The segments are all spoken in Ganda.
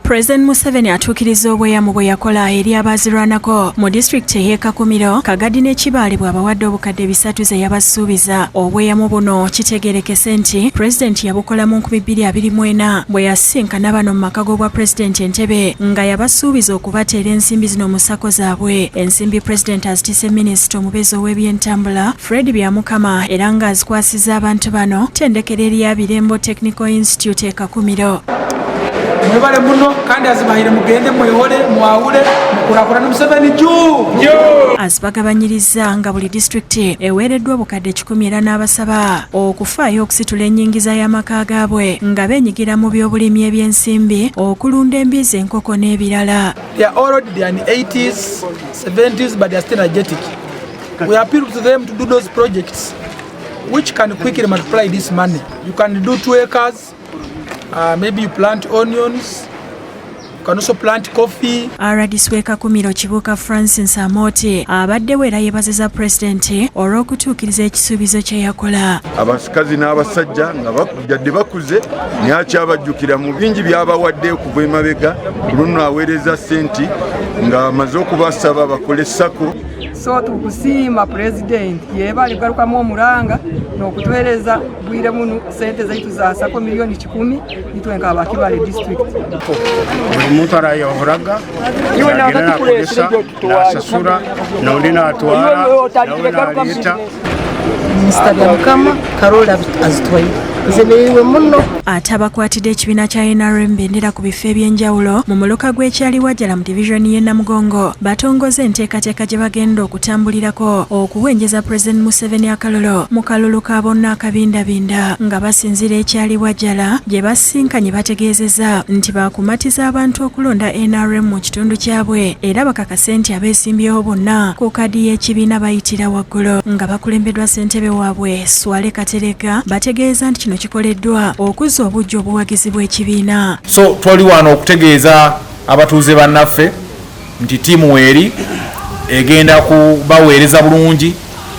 President Museveni atuukiriza obweyamo bwe yakola eri abaazirwanako mu disitulikiti ey'e Kakumiro, Kagadi ne Kibaale bw'abawadde obukadde 3 ze yabasuubiza. Obweyamo buno kitegeerekese nti Pulezidenti yabukola mu 2024 bwe yasinkana bano mu maka g'obwa Pulezidenti Entebbe nga yabasuubiza okubateera ensimbi zino mu SACCO zaabwe. Ensimbi Pulezidenti azitise Minisita omubezi ow'ebyentambula Fred Byamukama era ng'azikwasizza abantu bano ttendekero erya Birembo Technical Institute e Kakumiro. Mwebale muno kandi azibahire mugende mwehole mwawule mukulakulana Museveni juu azibagabanyiriza nga buli disitulikiti eweereddwa obukadde 10 era n'abasaba okufaayo okusitula ennyingiza y'amaka gaabwe nga beenyigira mu by'obulimi eby'ensimbi okulunda embizi enkoko n'ebirala. They are already in the 80s, 70s, but they are still energetic. We appeal to them to do those projects which can quickly multiply this money. You can do 2 acres. Maybe you plant onions, you can also plant coffee. RDC w'e Kakumiro Kibuuka Francis Amoti abaddewo era yeebazizza Pulezidenti olw'okutuukiriza ekisuubizo kye yakola. Abasikazi n'abasajja nga bakujjadde bakuze nyakyabajjukira mu bingi by'abawadde okuva emabega ku luno aweereza ssenti nga amaze okubasaba bakole SACCO. So tukusiima Pulezidenti yeebale galukamu omulanga n'okutwereza bwire muno sente zaitu za SACCO milioni 10 nitwenka abakibale district. Buli muntu arayohoraga yagenda nakozesa nasasura naundi natwara naundi naleeta. Minisita Byamukama Karola azitwaye zemerewe muno. Ate abakwatidde ekibiina kya NRM bendera ku bifo eby'enjawulo mu muluka gw'ekyali Wajjala mu divisioni y'e Namugongo batongoza enteekateeka gye bagenda okutambulirako okuwenjeza President Museveni akalolo mu kalulu ka bonna akabindabinda nga basinzira ekyali Wajjala gye basinkanye bategeezezza nti baakumatiza abantu okulonda NRM mu kitundu kyabwe era bakakase nti abeesimbyewo bonna ku kadi y'ekibiina bayitira waggulu nga bakulembeddwa ssentebe waabwe Swale Katerega bategeeza nti kino kikoleddwa okuzza obujja obuwagizi bw'ekibiina. So twali wano okutegeeza abatuuze bannaffe nti ttiimu weeri egenda kubaweereza bulungi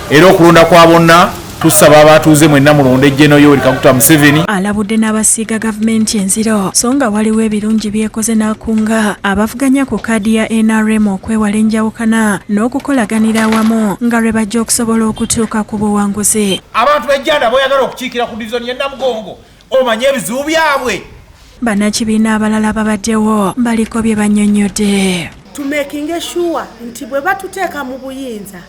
era okulonda kwa bonna tusaba abatuuze mwenna mulonde Jeno Yoweri Kaguta Museveni. Alabudde n'abasiiga gavumenti enziro so nga waliwo ebirungi byekoze n'akunga abavuganya ku kadi ya NRM okwewala enjawukana n'okukolaganira awamu nga lwe bajja okusobola okutuuka ku buwanguzi. Abantu b'ejjanda boyagala okukiikira ku divisioni y'e Namugongo omanye ebizibu byabwe. Bannakibiina abalala babaddewo baliko bye bannyonnyodde. To making sure nti bwe batuteeka mu buyinza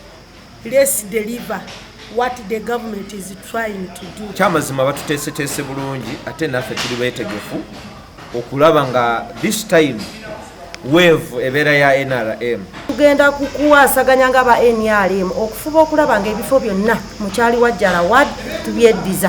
let's deliver what the government is trying to do. Kyamazima batuteeseteese bulungi ate naffe tuli beetegefu okulaba nga this time wave ebeera ya NRM. Tugenda kukuwasaganya nga ba NRM okufuba okulaba nga ebifo byonna mu kyali Wajjala ward tubyeddiza.